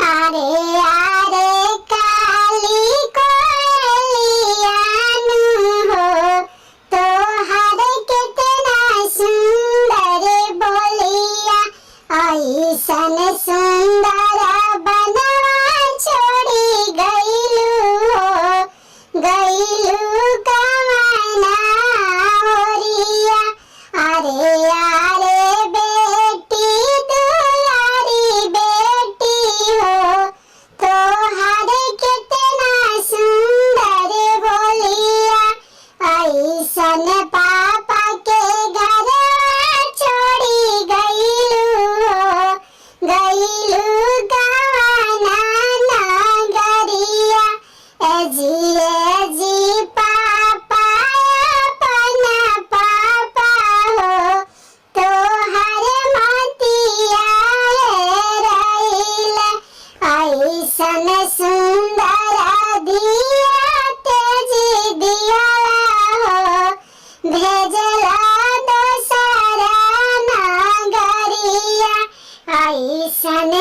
आरे आरे काली कोयलियानु हो तोहर कितना सुंदर बोलिया ऐसन सुंदर बनवा छोड़ी गईलू हो गईलू कवना ओरिया आरे आरे बेटी दुलारी बेटी हो तोहर कितना सुंदर बोलिया ऐसन पापा के घर छोड़ी गईलू हो गईलू कवना नगरिया एजी पापा अपना पापा हो तोहर मतिया रहील ऐसन सुंदर दिया तेजी दिया हो भेजला दोसरा नगरिया ऐसन